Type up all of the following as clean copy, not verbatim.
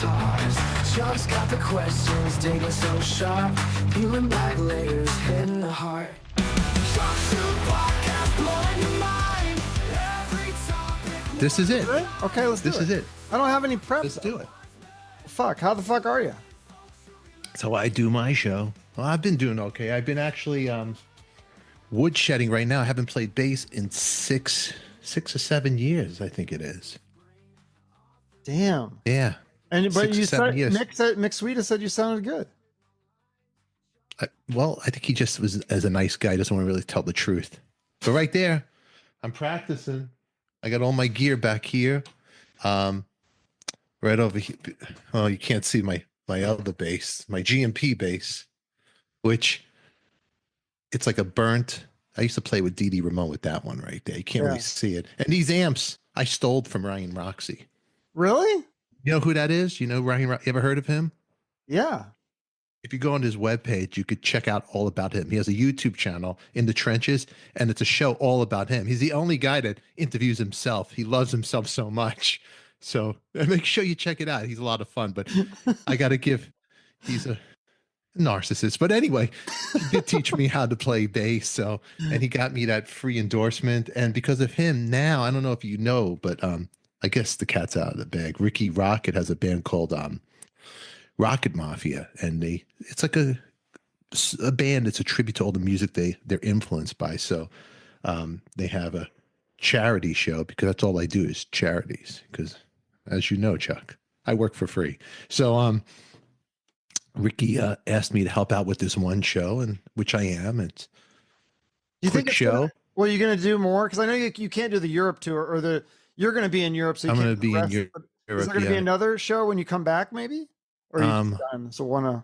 guitars. Chuck's got the questions, digging so sharp, peeling back layers, hitting the heart. This is it. Okay, let's do it. This is it. I don't have any prep. Let's do it. Fuck, how the fuck are you? So I do my show. Well, I've been doing okay. I've been actually woodshedding right now. I haven't played bass in six or 7 years, I think it is. Damn. Yeah. And but 6 or you 7 said years. Mick Sweeta said you sounded good. Well, I think he just was as a nice guy, doesn't want to really tell the truth. But right there, I'm practicing. I got all my gear back here. Right over here. Oh, you can't see my other bass, my GMP bass, which it's like a burnt. I used to play with Dee Ramone with that one right there. You can't really see it. And these amps I stole from Ryan Roxie. Really? You know who that is? You know Ryan? You ever heard of him? Yeah. If you go on his webpage, you could check out all about him. He has a YouTube channel, In the Trenches, and it's a show all about him. He's the only guy that interviews himself. He loves himself so much. So make sure you check it out. He's a lot of fun, but I got to give, he's a narcissist. But anyway, he did teach me how to play bass. So, and he got me that free endorsement. And because of him now, I don't know if you know, but I guess the cat's out of the bag. Ricky Rockett has a band called Rockett Mafia, and it's like a band. It's a tribute to all the music they're influenced by. So they have a charity show, because that's all I do is charities. Because as you know, Chuck, I work for free. So Ricky asked me to help out with this one show, and which I am. It's You quick think show. Well, you're going to do more? Because I know you can't do the Europe tour, or you're going to be in Europe. So I'm going to be in Europe. Is there going to be another show when you come back, maybe? Or are you done? So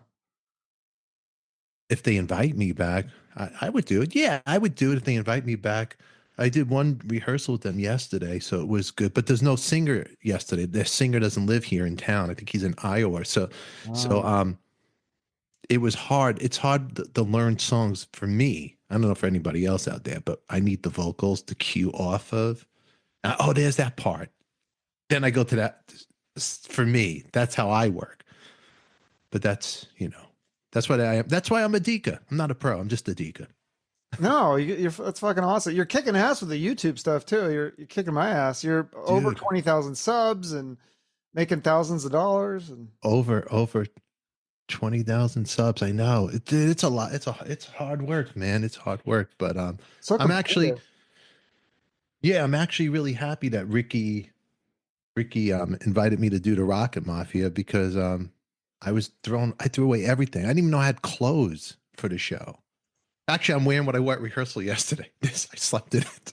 if they invite me back, I would do it. Yeah, I would do it if they invite me back. I did one rehearsal with them yesterday, so it was good. But there's no singer yesterday. The singer doesn't live here in town. I think he's in Iowa. So it was hard. It's hard to learn songs for me. I don't know for anybody else out there, but I need the vocals to cue off of. Oh, there's that part. Then I go to that. For me, that's how I work. But that's what I am. That's why I'm Adika. I'm not a pro. I'm just Adika. No, that's fucking awesome. You're kicking ass with the YouTube stuff too. You're kicking my ass. You're over 20,000 subs and making thousands of dollars and over 20,000 subs. I know it's a lot. It's hard work, man. It's hard work. But I'm actually really happy that Ricky invited me to do the Rockett Mafia, because I threw away everything. I didn't even know I had clothes for the show. Actually, I'm wearing what I wore at rehearsal yesterday. I slept in it.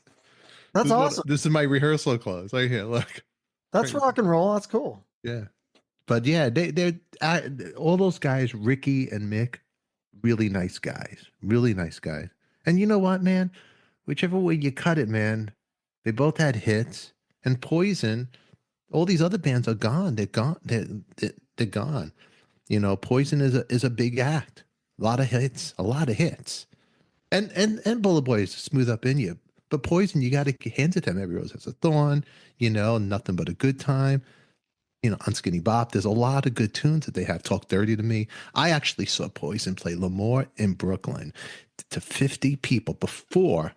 That's awesome. This is my rehearsal clothes. Right here, look. That's crazy. Rock and roll. That's cool. Yeah. But yeah, they're all those guys, Ricky and Mick, really nice guys. Really nice guys. And you know what, man? Whichever way you cut it, man, they both had hits. And Poison, all these other bands are gone. They're gone. They're gone. You know, Poison is a big act. A lot of hits. And Bullet Boy is smooth up in you. But Poison, you got to hand it to them. Every Rose Has a Thorn, Nothing But a Good Time, Unskinny Bop. There's a lot of good tunes that they have. Talk Dirty to Me. I actually saw Poison play Lemoore in Brooklyn to 50 people before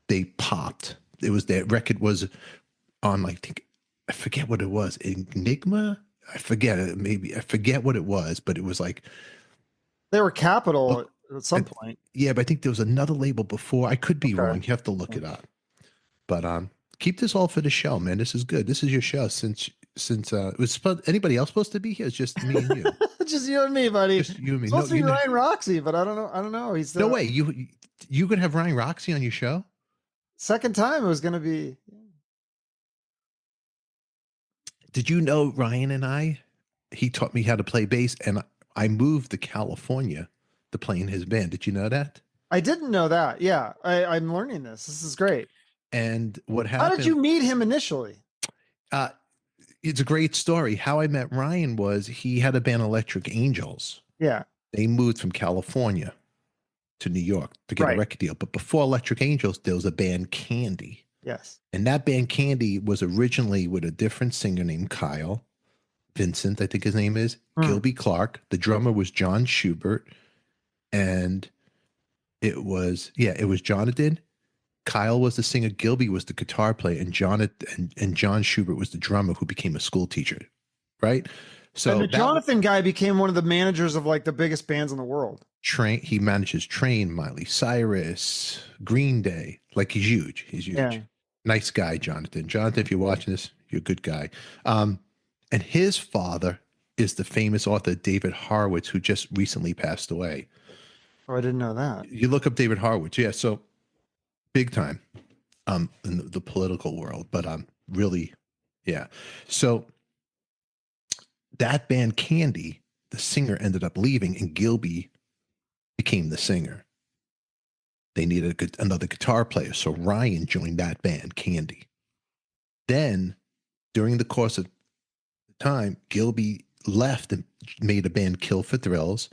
they popped. Their record was on, I forget what it was. Enigma? I forget what it was, but it was like. They were Capitol at some point. Yeah, but I think there was another label before. I could be wrong. You have to look it up. But keep this all for the show, man. This is good. This is your show. Since it was anybody else supposed to be here? It's just me and you. Just you and me, buddy. Just you and me. Supposed to be Ryan Roxie, but I don't know. He's no way. You gonna have Ryan Roxie on your show? Second time it was gonna be. Did you know Ryan and I? He taught me how to play bass, and I moved to California to play in his band. Did you know that? I didn't know that. Yeah, I'm learning this. This is great. And what happened? How did you meet him initially? It's a great story. How I met Ryan was he had a band, Electric Angels. Yeah. They moved from California to New York to get a record deal. But before Electric Angels, there was a band, Candy. Yes. And that band, Candy, was originally with a different singer named Kyle. Vincent, I think his name is, Hmm. Gilby Clarke. The drummer was John Schubert, and it was Jonathan. Kyle was the singer, Gilby was the guitar player, and Jonathan and John Schubert was the drummer who became a school teacher, right? So And the Jonathan guy became one of the managers of like the biggest bands in the world. He manages Train, Miley Cyrus, Green Day. Like he's huge. He's huge. Yeah. Nice guy, Jonathan. Jonathan, if you're watching this, you're a good guy. And his father is the famous author David Horowitz, who just recently passed away. Oh, I didn't know that. You look up David Horowitz, yeah. So big time, in the political world, but really, yeah. So that band Candy, the singer ended up leaving, and Gilby became the singer. They needed another guitar player, so Ryan joined that band, Candy. Then, during the course of time, Gilby left and made a band, Kill for Thrills,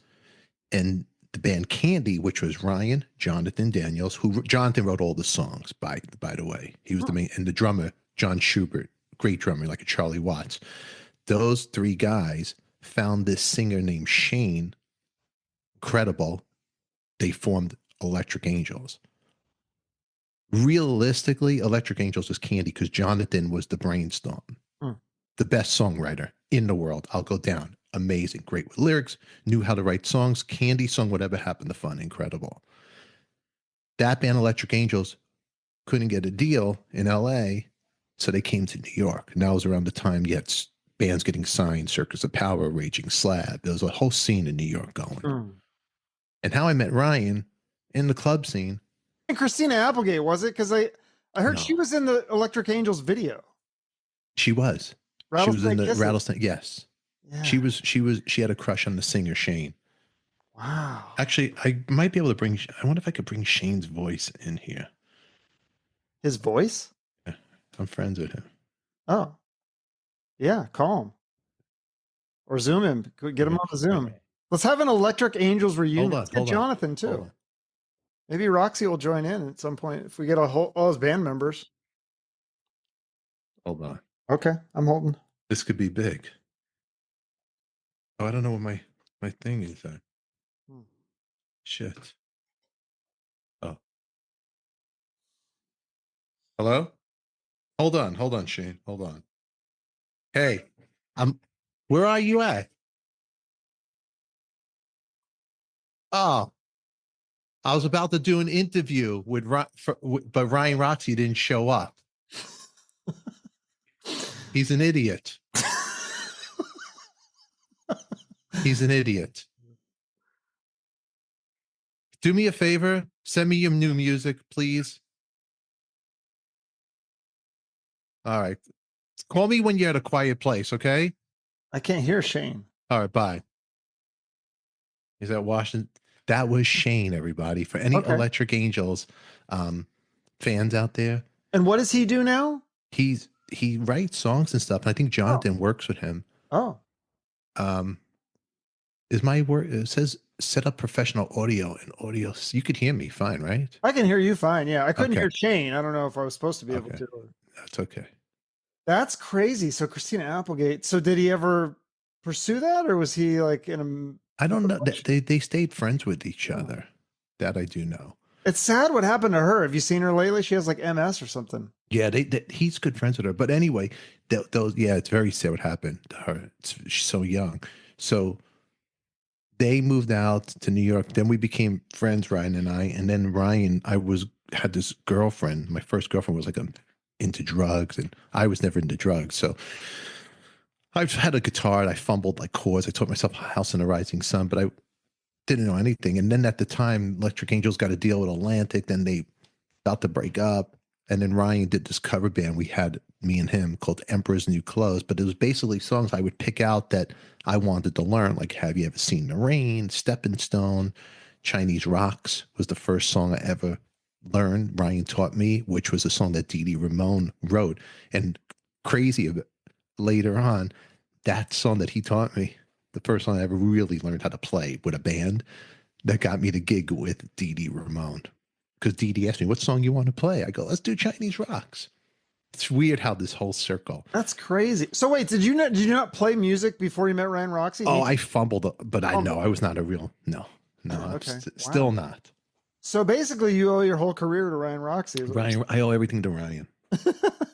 and the band Candy, which was Ryan, Jonathan Daniels, who Jonathan wrote all the songs, by the way. He was the main, and the drummer, John Schubert, great drummer, like a Charlie Watts. Those three guys found this singer named Shane credible. They formed Electric Angels. Realistically, Electric Angels was Candy because Jonathan was the brainstorm, the best songwriter in the world. I'll go down. Amazing, great with lyrics, knew how to write songs. Candy sung Whatever Happened to Fun, incredible. That band, Electric Angels, couldn't get a deal in LA, so they came to New York. And that was around the time yet bands getting signed, Circus of Power, Raging Slab. There was a whole scene in New York going. And how I met Ryan in the club scene. And Christina Applegate, was it? Because I heard she was in the Electric Angels video. She was. She was in the Rattlesnake. Yes. Yeah. She had a crush on the singer Shane. Wow. Actually, I might be able to I wonder if I could bring Shane's voice in here. His voice? Yeah, I'm friends with him. Oh. Yeah, call him. Or Zoom him. Get him on the Zoom. Let's have an Electric Angels reunion. Let's get Jonathan too. Maybe Roxie will join in at some point if we get all his band members. Hold on. Okay, I'm holding. This could be big. Oh, I don't know what my thing is. Shit. Oh. Hello? Hold on, Shane. Hold on. Hey, where are you at? Oh, I was about to do an interview but Ryan Roxie didn't show up. He's an idiot. He's an idiot. Do me a favor. Send me your new music, please. All right. Call me when you're at a quiet place, okay? I can't hear Shane. All right, bye. Is that Washington? That was Shane, everybody. For any Electric Angels fans out there. And what does he do now? He writes songs and stuff. And I think Jonathan works with him. Oh. Is my word? It says set up professional audio and audio. You could hear me fine, right? I can hear you fine. Yeah, I couldn't hear Shane. I don't know if I was supposed to be able to. That's okay. That's crazy. So Christina Applegate. So did he ever pursue that, or was he like in a? I don't know. They stayed friends with each other. That I do know. It's sad what happened to her. Have you seen her lately? She has like MS or something. Yeah, he's good friends with her. But anyway, it's very sad what happened to her. She's so young. So they moved out to New York. Then we became friends, Ryan and I. And then Ryan, had this girlfriend. My first girlfriend was like into drugs, and I was never into drugs. So I've had a guitar and I fumbled like chords. I taught myself House in the Rising Sun, but I didn't know anything. And then at the time, Electric Angels got a deal with Atlantic. Then they about to break up. And then Ryan did this cover band we had, me and him, called Emperor's New Clothes. But it was basically songs I would pick out that I wanted to learn. Like, Have You Ever Seen the Rain? Stepping Stone. Chinese Rocks was the first song I ever learned. Ryan taught me, which was a song that Dee Dee Ramone wrote. And crazy of it, later on, that song that he taught me, the first song I ever really learned how to play with a band, that got me the gig with Dee Dee Ramone. Because Dee Dee asked me, what song you want to play? I go, let's do Chinese Rocks. It's weird how this whole circle. That's crazy. So wait, did you not play music before you met Ryan Roxie? Oh, I fumbled, but I know I was not a real no. Okay. Still not. So basically, you owe your whole career to Ryan Roxie. Ryan, I owe everything to Ryan.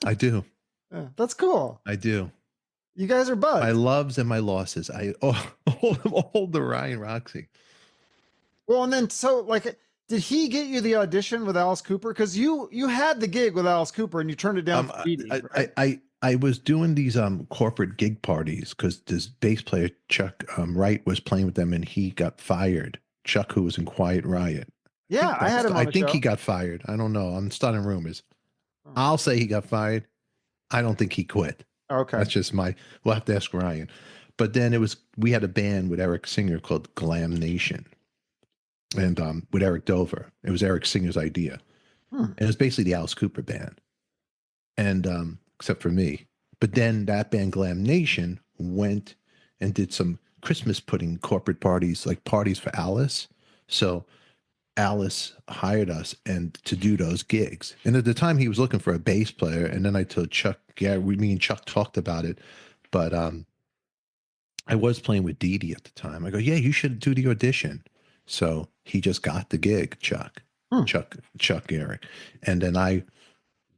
I do. Yeah, that's cool. I do. You guys are buds. My loves and my losses. I hold the Ryan Roxie. Well, and then so like, did he get you the audition with Alice Cooper? Because you had the gig with Alice Cooper and you turned it down. For Edie, right? I was doing these corporate gig parties because this bass player Chuck Wright was playing with them and he got fired. Chuck, who was in Quiet Riot. Yeah, I had him on the think show. he got fired. I don't know. I'm starting rumors. I'll say he got fired. I don't think he quit. Okay. That's just we'll have to ask Ryan. But then we had a band with Eric Singer called Glam Nation. And with Eric Dover. It was Eric Singer's idea. And it was basically the Alice Cooper band. And except for me. But then that band Glam Nation went and did some Christmas pudding corporate parties, like parties for Alice. So Alice hired us to do those gigs. And at the time he was looking for a bass player. And then I told Chuck, me and Chuck talked about it. But I was playing with Dee Dee at the time. I go, yeah, you should do the audition. So he just got the gig, Chuck Eric. And then I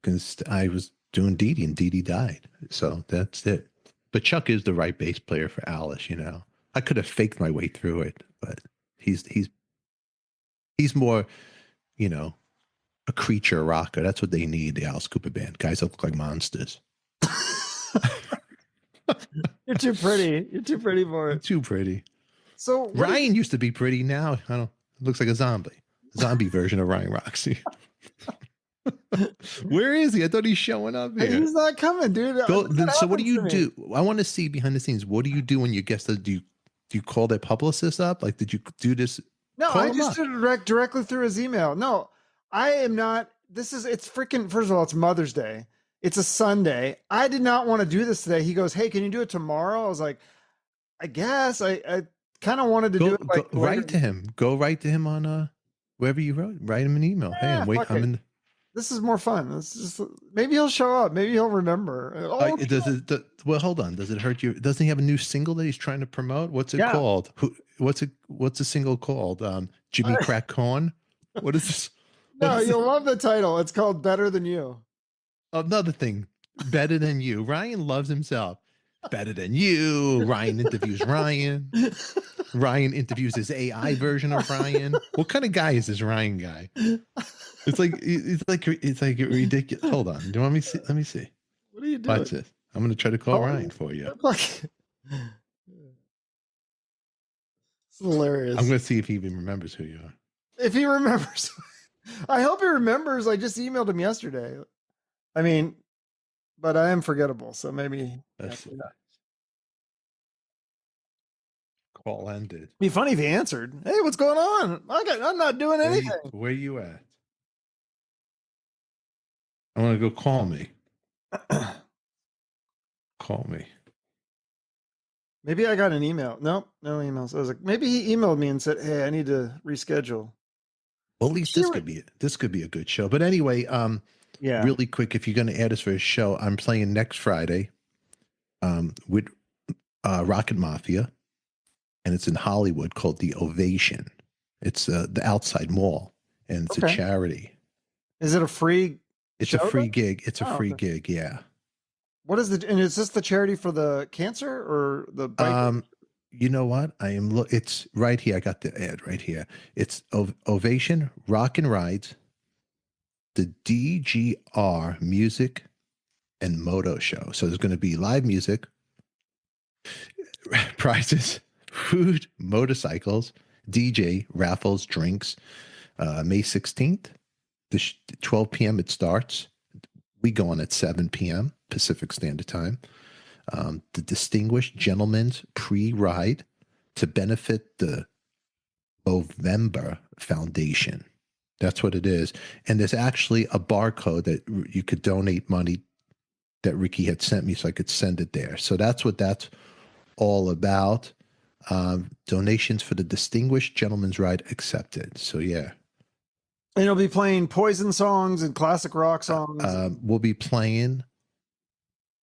was doing Dee Dee and Dee Dee died. So that's it. But Chuck is the right bass player for Alice, you know. I could have faked my way through it, but he's more, you know, a creature rocker. That's what they need, the Alice Cooper band. Guys that look like monsters. You're too pretty. You're too pretty for it. Too pretty. So Ryan used to be pretty. Now I don't. It looks like a zombie version of Ryan Roxie. Where is he? I thought he's showing up here. He's not coming, dude. So what do you do? I want to see behind the scenes. What do you do when you guess that? Do you call their publicist up? Like, did you do this? No, I just did it directly through his email. No, I am not. It's freaking. First of all, it's Mother's Day. It's a Sunday. I did not want to do this today. He goes, "Hey, can you do it tomorrow?" I was like, "I guess." I kind of wanted to do it. Like, write to him. Go write to him on wherever you wrote. Write him an email. Hey, I'm waiting. I'm in. This is more fun. This is maybe he'll show up. Maybe he'll remember. Well, hold on. Does it hurt you? Doesn't he have a new single that he's trying to promote? What's it called? What's the single called? Jimmy Crack Corn? What is this? No, you'll love the title. It's called Better Than You. Another thing. Better Than You. Ryan loves himself. Better Than You. Ryan interviews Ryan. Ryan interviews his AI version of Ryan. What kind of guy is this Ryan guy? It's like ridiculous. Hold on. Do you want me to see? Let me see. What are you doing? Watch this. I'm going to try to call Ryan for you. It's hilarious. I'm going to see if he even remembers who you are. If he remembers. I hope he remembers. I just emailed him yesterday. I mean, but I am forgettable, so maybe. Call ended. Be funny if he answered. Hey, what's going on? I'm not doing anything. Where you at? I want to go call me. Call me. Maybe I got an email. Nope, no emails. I was like, maybe he emailed me and said, "Hey, I need to reschedule." Well, at least this could be a good show. But anyway, yeah. Really quick, if you're going to add us for a show, I'm playing next Friday, with Rockett Mafia, and it's in Hollywood called The Ovation. It's the Outside Mall, and it's a charity. Is it a free? It's a free gig. It's a free gig. Yeah. What is and is this the charity for the cancer or the bike? You know what? It's right here. I got the ad right here. It's Ovation Rock and Rides, the DGR Music and Moto Show. So there's going to be live music, prizes, food, motorcycles, DJ, raffles, drinks. May 16th, 12 p.m. it starts. We go on at 7 p.m. Pacific Standard Time. The Distinguished Gentleman's Pre-Ride to benefit the Movember Foundation. That's what it is. And there's actually a barcode that you could donate money that Ricky had sent me so I could send it there. So that's what that's all about. Donations for the Distinguished Gentleman's Ride accepted. So yeah. And you'll be playing Poison songs and classic rock songs. We'll be playing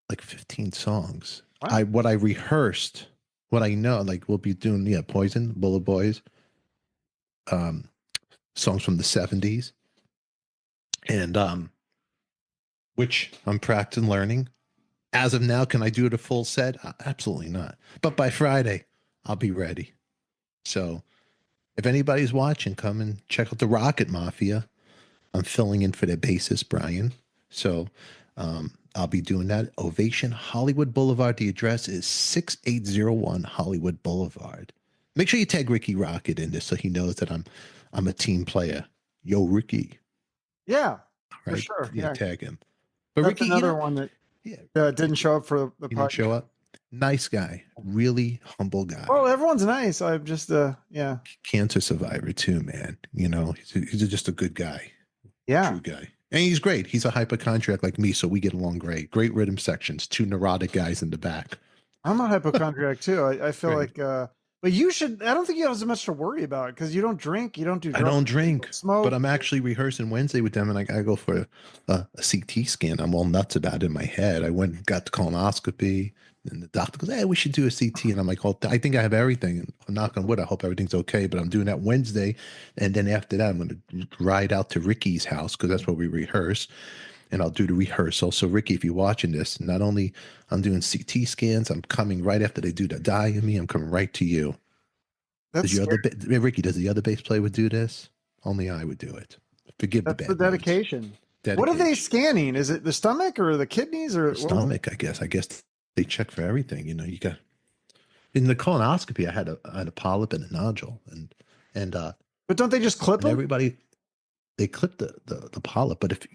like 15 songs. Wow. What I rehearsed, what I know, like we'll be doing, Poison, Bullet Boys, songs from the 70s. And which I'm practicing learning. As of now, can I do it a full set? Absolutely not. But by Friday, I'll be ready. So if anybody's watching, come and check out the Rockett Mafia. I'm filling in for their bassist, Brian. So I'll be doing that. Ovation Hollywood Boulevard. The address is 6801 Hollywood Boulevard. Make sure you tag Ricky Rockett in this so he knows that I'm a team player. Yo, Ricky. Yeah, right? for sure. Yeah, Yeah, tag him. But that's Ricky, another one that didn't show up for the he didn't show up. Nice guy, really humble guy. Oh, everyone's nice. I'm just yeah. Cancer survivor too, man. He's just a good guy. Yeah. True guy. And he's great. He's a hypochondriac like me, so we get along great. Great rhythm sections, 2 neurotic guys in the back. I'm a hypochondriac too. I feel like but you should. I don't think you have as much to worry about because you don't drink. You don't do drugs, I don't drink, smoke. but I'm actually rehearsing Wednesday with them, and I gotta go for a CT scan. I'm all nuts about it in my head. I went and got the colonoscopy, and the doctor goes, "Hey, we should do a CT." And I'm like, "Oh, I think I have everything." And I'm knock on wood. I hope everything's okay. But I'm doing that Wednesday, and then after that, I'm going to ride out to Ricky's house because that's where we rehearse. And I'll do the rehearsal. So Ricky, if you're watching this, not only I'm doing CT scans, I'm coming right after they do the dye in me. I'm coming right to you. Ricky, does the other bass player would do this? Only I would do it. Forgive the bad. That's the dedication. What are they scanning? Is it the stomach or the kidneys or the stomach? I guess they check for everything. You got in the colonoscopy. I had a polyp and a nodule, and but don't they just clip them? Everybody, they clip the polyp. But if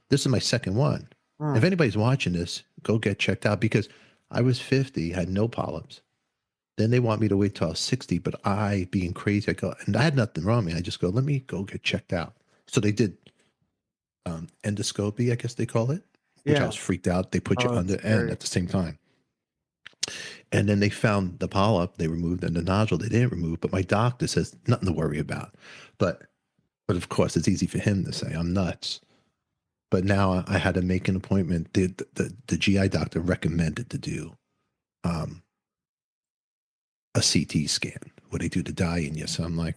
this is my second one. If anybody's watching this, go get checked out because I was 50, had no polyps. Then they want me to wait till I was 60, but I, being crazy, I go, and I had nothing wrong with me. I just go, let me go get checked out. So they did endoscopy, I guess they call it, which I was freaked out. They put you under and at the same time. And then they found the polyp, they removed, and the nodule they didn't remove. But my doctor says nothing to worry about. But of course, it's easy for him to say I'm nuts. But now I had to make an appointment. The GI doctor recommended to do a CT scan where they do the dye in you. So I'm like,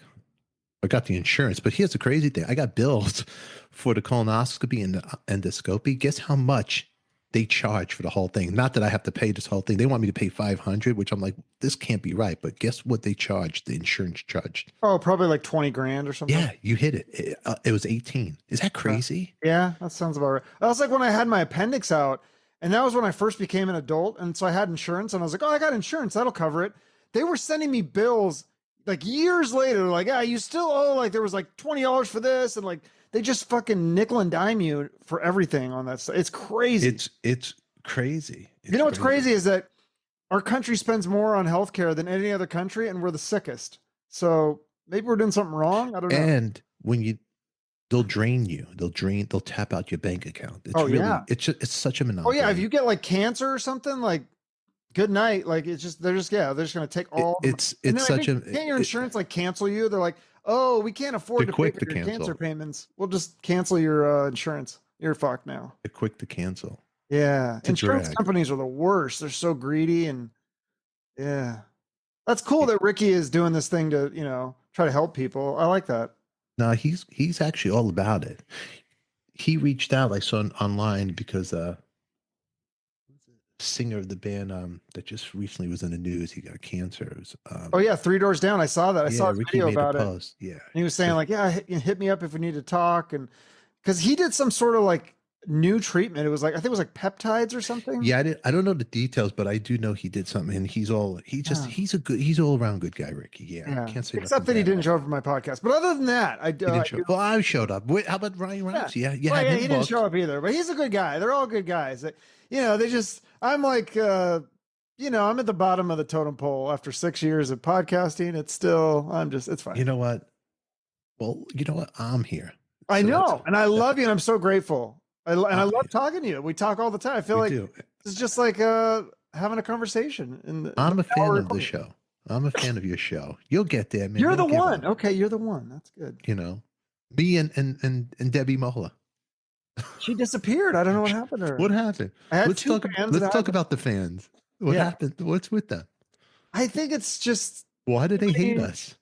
I got the insurance. But here's the crazy thing. I got billed for the colonoscopy and the endoscopy. Guess how much they charge for the whole thing? Not that I have to pay this whole thing. They want me to pay $500, which I'm like, this can't be right. But guess what they charged? The insurance charged. Oh, probably like 20 grand or something. Yeah, you hit it. It was 18. Is that crazy? Yeah, that sounds about right. That was like when I had my appendix out, and that was when I first became an adult. And so I had insurance, and I was like, oh, I got insurance. That'll cover it. They were sending me bills like years later. Like, yeah, you still owe, like, there was like $20 for this. And like, they just fucking nickel and dime you for everything on that stuff. It's crazy. It's crazy. You know what's crazy is that our country spends more on healthcare than any other country, and we're the sickest. So maybe we're doing something wrong. I don't know. And when they'll drain you, they'll tap out your bank account. It's such a monopoly. Oh yeah, if you get like cancer or something, like, good night. Like, it's just they're just going to take all. It's such a. Can't your insurance like cancel you? They're like, oh, we can't afford to pay for your cancer payments. We'll just cancel your insurance. You're fucked now. They're quick to cancel. Yeah, insurance companies are the worst. They're so greedy, and yeah, that's cool that Ricky is doing this thing to try to help people. I like that. No, he's actually all about it. He reached out. I saw online because singer of the band that just recently was in the news. He got cancer. It was, oh yeah, 3 Doors Down. I saw that. I saw a video about it. Yeah, and he was saying like, yeah, hit me up if we need to talk, and because he did some sort of like new treatment. It was like, I think it was like peptides or something. Yeah, I don't know the details, but I do know he did something, and he's all around good guy, Ricky. Yeah. I can't say except that he didn't show up for my podcast. But other than that, well, I showed up. Wait, how about Ryan Ramsey? Yeah, he didn't show up either, but he's a good guy. They're all good guys. They just, I'm like, I'm at the bottom of the totem pole after 6 years of podcasting. It's fine. You know what? Well, you know what? I'm here. I know. And I love you. And I'm so grateful. I love talking to you. We talk all the time. I feel like it's just like having a conversation. I'm a fan of the show. I'm a fan of your show. You'll get there, man. You're the one. Okay, you're the one. That's good. Me and Debbie Mola. She disappeared. I don't know what happened to her. What happened? I had Let's two talk. fans. Let's talk about the fans. What happened? What's with them? I think it's just. Why do they hate us?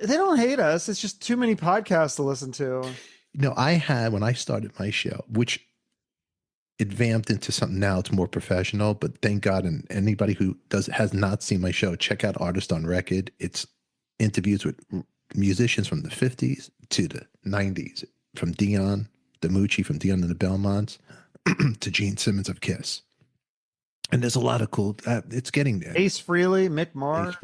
They don't hate us. It's just too many podcasts to listen to. I had, when I started my show, which it vamped into something now, it's more professional, but thank God. And anybody who has not seen my show, check out Artist on Record. It's interviews with musicians from the 50s to the 90s, from Dion DiMucci from Dion and the Belmonts to Gene Simmons of Kiss. And there's a lot of cool, it's getting there. Ace Frehley, Mick Mars,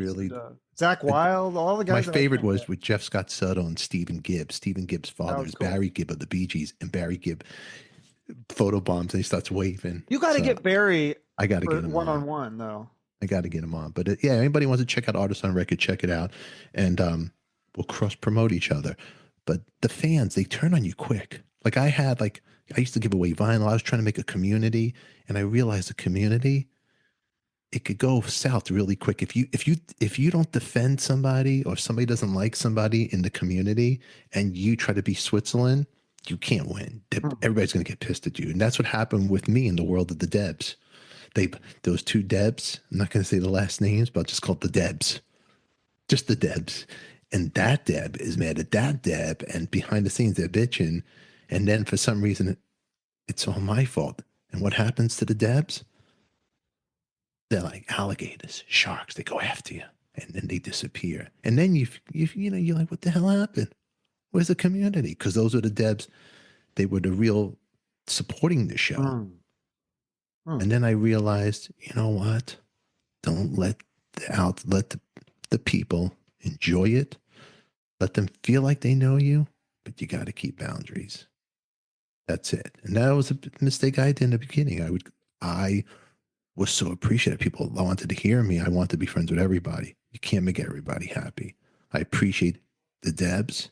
Zach Wild, all the guys. My favorite was with Jeff Scott Soto and Stephen Gibbs. Stephen Gibbs' father is cool. Barry Gibb of the Bee Gees, and Barry Gibb photobombs and he starts waving. You got to get Barry. I got to get him one-on-one though. I got to get him on. But anybody wants to check out Artists on Record, check it out, and we'll cross promote each other. But the fans, they turn on you quick. Like I used to give away vinyl. I was trying to make a community, and I realized the community, it could go south really quick. If you don't defend somebody, or if somebody doesn't like somebody in the community and you try to be Switzerland, you can't win. Everybody's going to get pissed at you. And that's what happened with me in the world of the Debs. Those two Debs, I'm not going to say the last names, but I'll just call it the Debs. Just the Debs. And that Deb is mad at that Deb, and behind the scenes they're bitching. And then for some reason, it's all my fault. And what happens to the Debs? They're like alligators, sharks. They go after you, and then they disappear. And then you're like, what the hell happened? Where's the community? Because those are the Debs. They were the real supporting the show. And then I realized, you know what? Don't let the people enjoy it. Let them feel like they know you, but you got to keep boundaries. That's it. And that was a mistake I did in the beginning. I was so appreciative. People wanted to hear me. I want to be friends with everybody. You can't make everybody happy. I appreciate the Debs,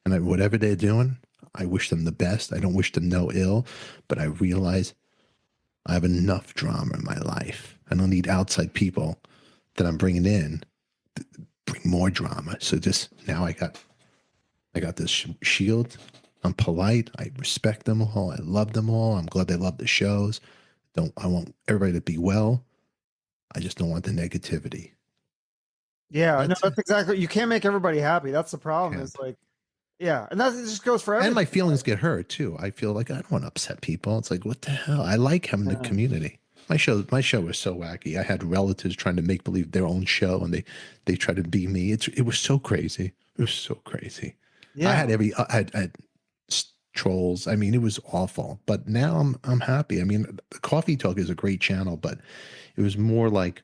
and whatever they're doing, I wish them the best. I don't wish them no ill, but I realize I have enough drama in my life. I don't need outside people that I'm bringing in to bring more drama. So just now I got this shield. I'm polite. I respect them all. I love them all. I'm glad they love the shows. I want everybody to be well. I just don't want the negativity. Yeah, that's exactly. You can't make everybody happy. That's the problem. It's like, yeah, and that just goes for everything. And my feelings get hurt too. I feel like I don't want to upset people. It's like, what the hell? I like having the community. My show was so wacky. I had relatives trying to make believe their own show, and they tried to be me. It was so crazy. It was so crazy. Yeah. I had trolls. I mean, it was awful. But now I'm happy. I mean, Coffee Talk is a great channel, but it was more like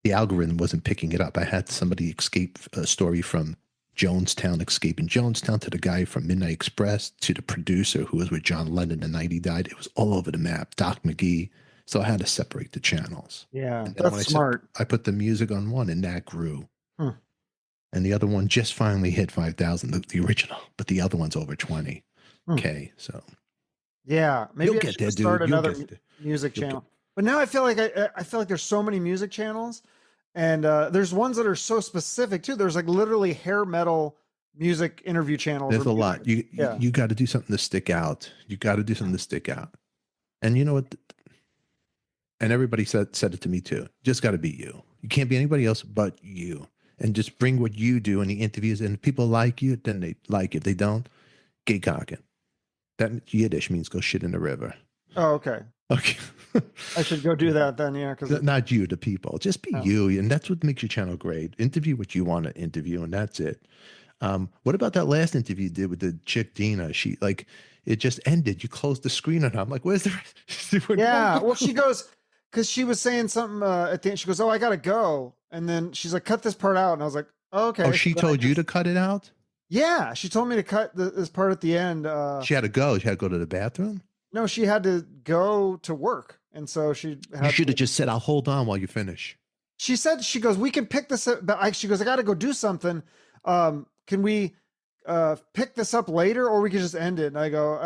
the algorithm wasn't picking it up. I had somebody escape a story from Jonestown, escaping Jonestown, to the guy from Midnight Express, to the producer who was with John Lennon the night he died. It was all over the map. Doc McGee. So I had to separate the channels. Yeah, that's smart. I put the music on one, and that grew. And the other one just finally hit 5,000, the original, but the other one's over 20K. So yeah, maybe you'll I should start another music channel. But now I feel like there's so many music channels, and there's ones that are so specific too. There's like literally hair metal music interview channels. There's a lot. You got to do something to stick out. You got to do something to stick out. And you know what? And everybody said it to me too. You just got to be you. You can't be anybody else but you. And just bring what you do in the interviews. And if people like you, then they like it. If they don't, get cocking. That Yiddish means go shit in the river. Oh, okay. Okay. I should go do that then, yeah. Because not you, the people. Just be you. And that's what makes your channel great. Interview what you want to interview, and that's it. What about that last interview you did with the chick Dina? She it just ended. You closed the screen on her. I'm like, where's the yeah. Well, she goes, because she was saying something at the end. She goes, oh, I gotta go. And then she's like, cut this part out. And I was like, oh, okay. Oh, she told you to cut it out? Yeah, she told me to cut this part at the end. She had to go. She had to go to the bathroom? No, she had to go to work. And so you should have just said, I'll hold on while you finish. She said, she goes, we can pick this up. She goes, I got to go do something. Can we pick this up later, or we can just end it? And I go,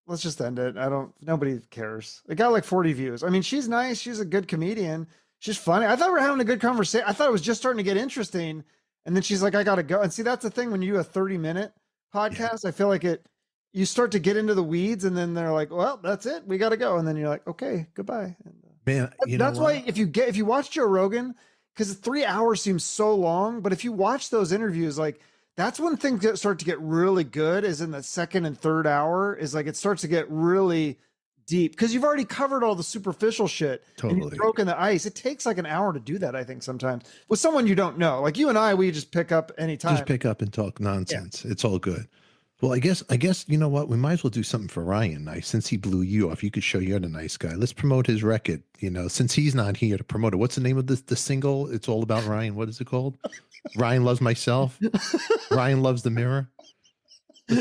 let's just end it. Nobody cares. It got like 40 views. I mean, she's nice. She's a good comedian. She's funny. I thought we were having a good conversation. I thought it was just starting to get interesting. And then she's like, I got to go. And see, that's the thing. When you do a 30-minute podcast, I feel like you start to get into the weeds, and then they're like, well, that's it, we got to go. And then you're like, okay, goodbye. And, Man, that's why if you watch Joe Rogan, because 3 hours seems so long, but if you watch those interviews, like that's when things start to get really good, is in the second and third hour, is like it starts to get really deep because you've already covered all the superficial shit. Totally. And you've broken the ice. It takes like an hour to do that, I think, sometimes with someone you don't know. Like you and I, we just pick up anytime. Just pick up and talk nonsense. Yeah. It's all good. Well, I guess you know what? We might as well do something for Ryan. Nice, since he blew you off, you could show you're the nice guy. Let's promote his record. Since he's not here to promote it. What's the name of the single? It's all about Ryan. What is it called? Ryan Loves Myself. Ryan Loves the Mirror.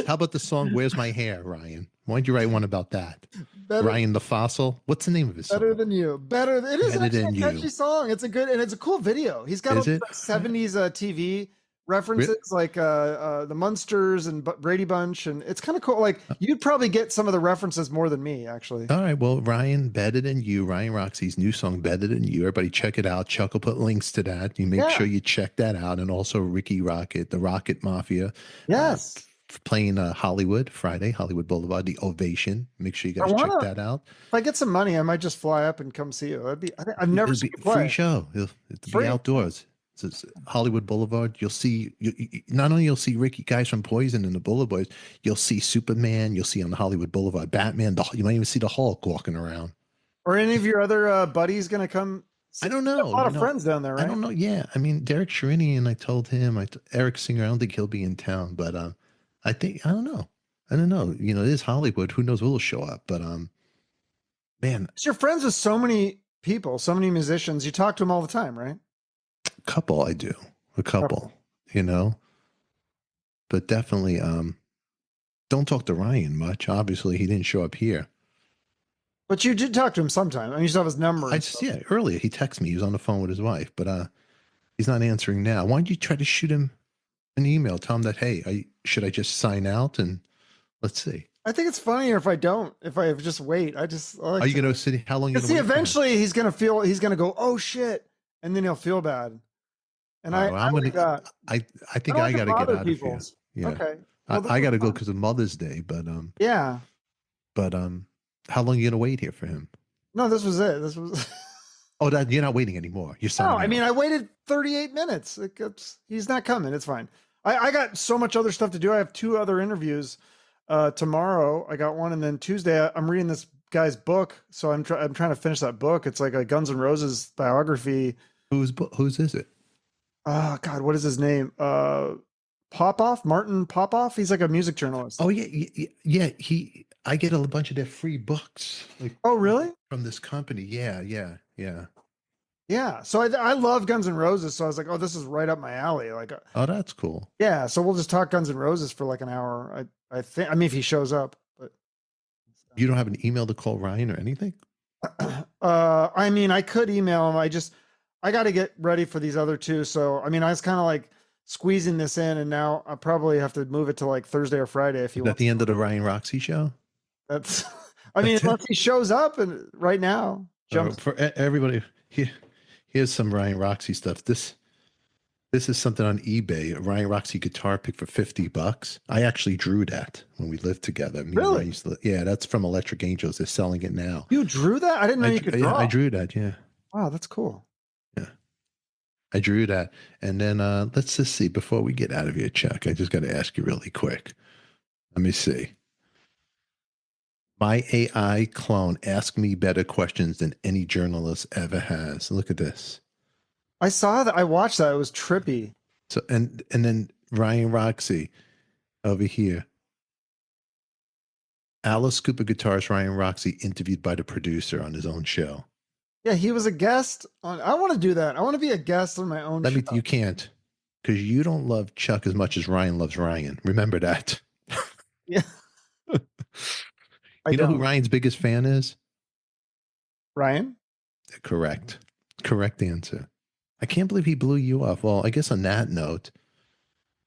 How about the song "Where's My Hair," Ryan? Why don't you write one about that? Ryan the Fossil. What's the name of his song? Better Than You. It is actually a catchy song. It's a cool video. He's got all these 70s TV references, like the Munsters and Brady Bunch, and it's kind of cool. Like you'd probably get some of the references more than me, actually. All right, well, Ryan, Better Than You, Ryan Roxie's new song, Better Than You. Everybody check it out. Chuck will put links to that. You make sure you check that out, and also Ricky Rockett, the Rockett Mafia. Yes. Playing Hollywood Friday, Hollywood Boulevard, the Ovation. Make sure you guys check that out. If I get some money, I might just fly up and come see you. I've never seen you play. Free show. It'll be outdoors. It's Hollywood Boulevard. You'll see. Not only you'll see Ricky, guys from Poison and the Boulevard. You'll see Superman. You'll see on the Hollywood Boulevard Batman. You might even see the Hulk walking around. Or any of your other buddies going to come? I don't know. A lot of friends down there, right? I don't know. Yeah, I mean Derek Sherinian. I told him. Eric Singer. I don't think he'll be in town, but I don't know. It is Hollywood. Who knows? We'll show up. But man, you're friends with so many people, so many musicians. You talk to them all the time, right? A couple, I do. A couple. But definitely, don't talk to Ryan much. Obviously, he didn't show up here. But you did talk to him sometime. I mean, you still have his number. Earlier he texted me. He was on the phone with his wife, but he's not answering now. Why don't you try to shoot him an email? Tell him that, hey, should I just sign out and let's see. I think it's funnier if I just wait. Are you going to sit? How long? See, eventually he's going to go, oh shit, and then he'll feel bad. And I think I got to get out of here. Yeah. Okay. Well, I got to go because of Mother's Day, but yeah. But how long are you going to wait here for him? No, this was it. This was. Oh, you're not waiting anymore. You're signing. No, I mean I waited 38 minutes. He's not coming. It's fine. I got so much other stuff to do. I have 2 other interviews tomorrow. I got one, and then Tuesday I'm reading this guy's book. So I'm trying to finish that book. It's like a Guns N' Roses biography. Whose is it? Oh God, what is his name? Popoff, Martin Popoff. He's like a music journalist. Oh yeah. I get a bunch of their free books. Oh really? From this company. Yeah. Yeah. So I love Guns N' Roses. So I was like, oh, this is right up my alley. Oh, that's cool. Yeah. So we'll just talk Guns N' Roses for like an hour. I think. I mean, if he shows up. But you don't have an email to call Ryan or anything? I mean, I could email him. I got to get ready for these other 2. So I mean, I was kind of like squeezing this in, and now I probably have to move it to like Thursday or Friday if you want. At the end of the Ryan Roxie show. Unless he shows up and right now jumps for everybody. Here's some Ryan Roxie stuff. This is something on eBay. A Ryan Roxie guitar pick for $50. I actually drew that when we lived together. Really? Yeah, that's from Electric Angels. They're selling it now. You drew that? I didn't know you could draw. Yeah, I drew that. Yeah. Wow, that's cool. Yeah, I drew that. And then let's just see before we get out of here, Chuck. I just got to ask you really quick. Let me see. My AI clone asked me better questions than any journalist ever has. Look at this. I saw that. I watched that. It was trippy. So and then Ryan Roxie over here. Alice Cooper guitarist Ryan Roxie interviewed by the producer on his own show. Yeah, he was a guest on. I want to do that. I want to be a guest on my own show. You can't, because you don't love Chuck as much as Ryan loves Ryan. Remember that. Yeah. You know who Ryan's biggest fan is? Ryan? Correct. Correct answer. I can't believe he blew you off. Well, I guess on that note,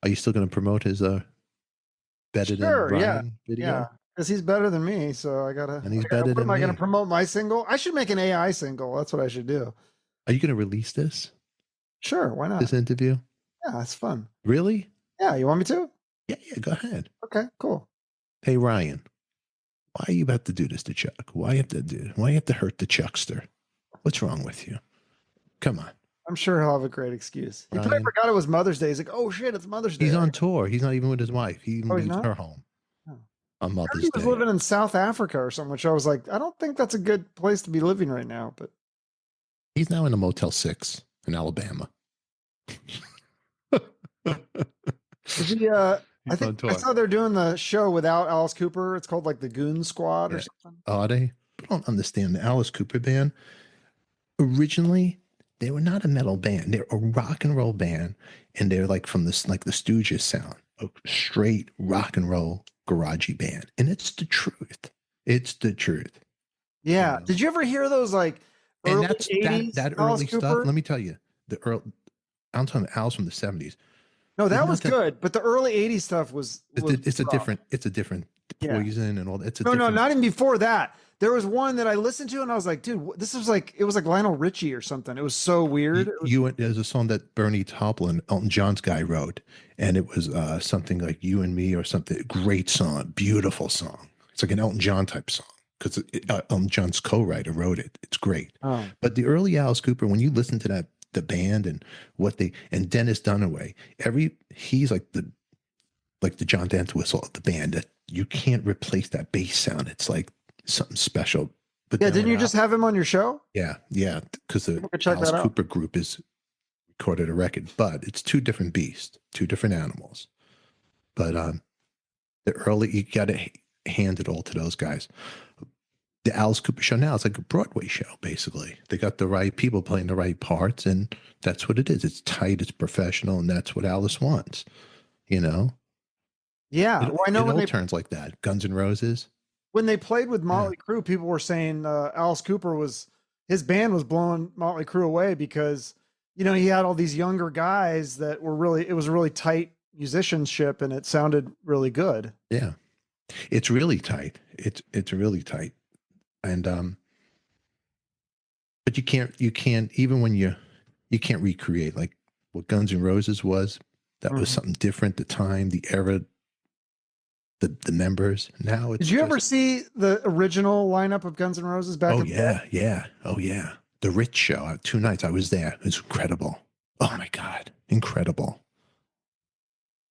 are you still going to promote his Better Than Ryan video? Yeah, because he's better than me, so I got to. And he's better than me. Am I going to promote my single? I should make an AI single. That's what I should do. Are you going to release this? Sure, why not? This interview? Yeah, it's fun. Really? Yeah, you want me to? Yeah, go ahead. Okay, cool. Hey, Ryan, why you about to do this to Chuck? Why you have to hurt the Chuckster? What's wrong with you? Come on. I'm sure he'll have a great excuse. He probably Ryan, forgot it was Mother's Day. He's like, oh shit, it's Mother's Day. he's on tour. He's not even with his wife. He Oh, he's leaves not? her home Oh. on I heard Mother's he was Day. living in South Africa or something, which I was like, I don't think that's a good place to be living right now. But He's now in a Motel 6 in Alabama. is he, I think I saw they're doing the show without Alice Cooper. It's called like the Goon Squad or something. Are they? I don't understand the Alice Cooper band. Originally, they were not a metal band. They're a rock and roll band, and they're like from this, like the Stooges sound, a straight rock and roll garagey band, and it's the truth. It's the truth. Yeah. You know? Did you ever hear those like early And that's 80s that Alice early Cooper? stuff? Let me tell you, I'm talking about Alice from the 70s. No, that was good, but the early 80s stuff was it's rough. a different Poison and all that. No, not even before that. There was one that I listened to and I was like, dude, this was like, it was like Lionel Richie or something. It was so weird. There's a song that Bernie Taupin, Elton John's guy, wrote, and it was something like You and Me or something. Great song, beautiful song. It's like an Elton John type song because Elton John's co-writer wrote it. It's great. Oh. But the early Alice Cooper, when you listen to the band and and Dennis Dunaway, he's like the John Entwistle of the band. That you can't replace that bass sound. It's like something special. But yeah, didn't you just have him on your show? Yeah, because the Alice Cooper group is recorded a record, but it's two different beasts, two different animals. But the early, you got to hand it all to those guys. The Alice Cooper show now, it's like a Broadway show, basically. They got the right people playing the right parts, and that's what it is. It's tight, it's professional, and that's what Alice wants, you know? Yeah, I know when turns like that. Guns N' Roses. When they played with Motley Crue, people were saying Alice Cooper his band was blowing Motley Crue away because, you know, he had all these younger guys that were it was a really tight musicianship and it sounded really good. Yeah, it's really tight. It's really tight. And, but you can't, even when you can't recreate like what Guns N' Roses was. That was something different. The time, the era, the members. Now it's. Did you ever see the original lineup of Guns N' Roses back? Oh yeah. Oh yeah. The Rich show. 2 nights I was there. It was incredible. Oh my God, incredible.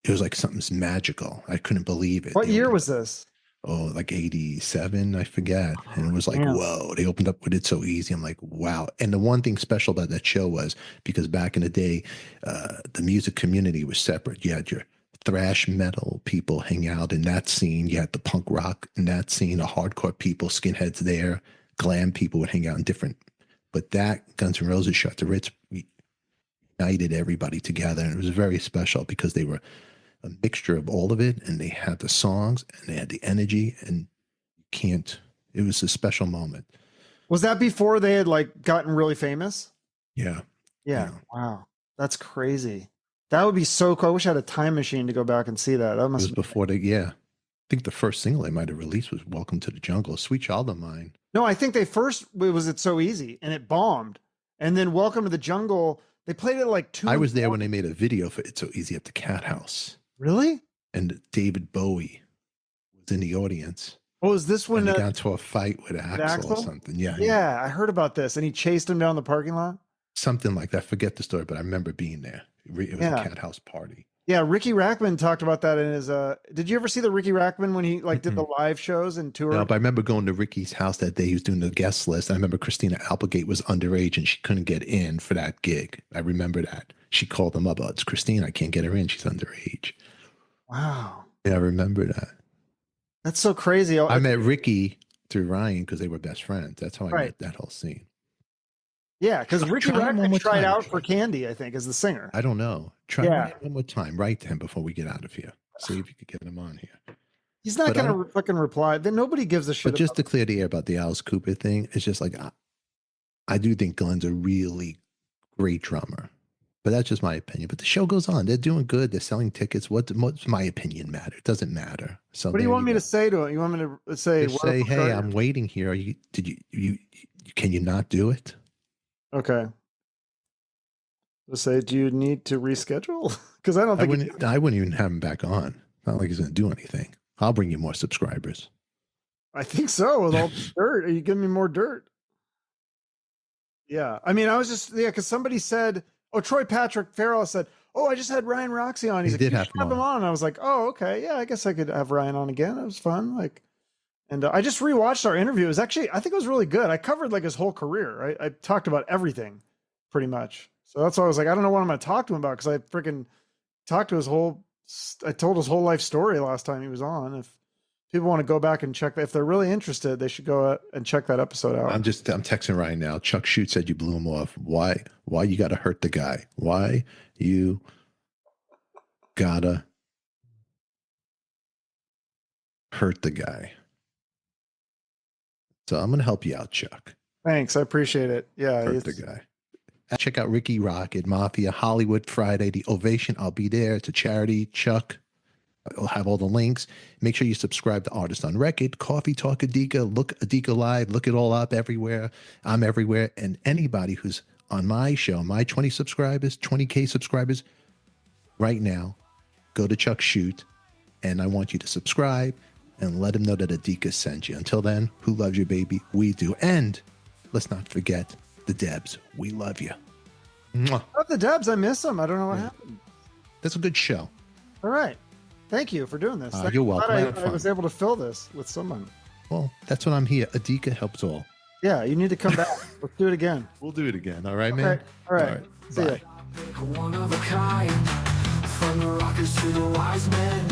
It was like something's magical. I couldn't believe it. What year was this? Oh, like 87, I forget. And it was like, whoa, they opened up with It So Easy. I'm like, wow. And the one thing special about that show was because back in the day, the music community was separate. You had your thrash metal people hang out in that scene. You had the punk rock in that scene, the hardcore people, skinheads there, glam people would hang out in different. But that Guns N' Roses show at the Ritz united everybody together. And it was very special because they were a mixture of all of it, and they had the songs and they had the energy, and it was a special moment. Was that before they had like gotten really famous? Yeah. Wow, that's crazy. That would be so cool. I wish I had a time machine to go back and see that. That must it was before I think the first single they might have released was Welcome to the Jungle, Sweet Child of Mine. No, I think it was It's So Easy, and it bombed. And then Welcome to the Jungle, they played it like 2. I was there when they made a video for It's So Easy at the Cat House. Really? And David Bowie was in the audience. Oh, is this when he got into a fight with Axl or something? Yeah. Yeah, I heard about this. And he chased him down the parking lot? Something like that. I forget the story, but I remember being there. It was a Cat House party. Yeah, Ricky Rackman talked about that in his did you ever see the Ricky Rackman when he did the live shows and toured? No, but I remember going to Ricky's house that day. He was doing the guest list. I remember Christina Applegate was underage and she couldn't get in for that gig. I remember that. She called him up. Oh, it's Christine. I can't get her in. She's underage. Wow. Yeah, I remember that. That's so crazy. I met Ricky through Ryan because they were best friends. That's how I met that whole scene. Yeah, because Ricky Rackman tried out for Candy, I think, as the singer. I don't know. Try one more time. Write to him before we get out of here. See if you could get him on here. He's not going to fucking reply. Then nobody gives a shit. But just to clear the air about the Alice Cooper thing, it's just like I do think Glenn's a really great drummer. But that's just my opinion. But the show goes on. They're doing good. They're selling tickets. What's my opinion matter? It doesn't matter. So what do you want me to say to him? You want me to say, hey, I'm waiting here. Can you not do it? Okay. Let's say, do you need to reschedule? Because I don't think I wouldn't even have him back on. Not like he's going to do anything. I'll bring you more subscribers. I think so. With all the dirt, are you giving me more dirt? Yeah, I mean, I was just because somebody said, "Oh, Troy Patrick Farrell said, oh, I just had Ryan Roxie on." He's like, did "You have should have him on." And I was like, "Oh, okay, yeah, I guess I could have Ryan on again." It was fun, like, and I just rewatched our interview. It was actually, I think it was really good. I covered like his whole career. I talked about everything, pretty much. So that's why I was like, I don't know what I'm going to talk to him about because I freaking talked to his whole. I told his whole life story last time he was on. If people want to go back and check that, if they're really interested, they should go and check that episode out. I'm texting right now. Chuck Shute said you blew him off. Why you got to hurt the guy? Why you gotta hurt the guy? So I'm going to help you out, Chuck. Thanks. I appreciate it. Yeah. Hurt the guy. Check out Rockett Mafia, Hollywood Friday, the Ovation. I'll be there. It's a charity. Chuck, I'll have all the links. Make sure you subscribe to Artist on Record, Coffee Talk Adika, look Adika Live, look it all up everywhere. I'm everywhere. And anybody who's on my show, my 20K subscribers, right now, go to Chuck Shute, and I want you to subscribe and let him know that Adika sent you. Until then, who loves you, baby? We do. And let's not forget the Debs. We love you. Mwah. Love the Debs. I miss them. I don't know what happened. That's a good show. All right. Thank you for doing this. You're welcome. I was able to fill this with someone. Well, that's what I'm here. Adika helps all. Yeah, you need to come back. Let's do it again. We'll do it again. All right, man? All right. See ya. One of a kind, from the rockers to the wise men.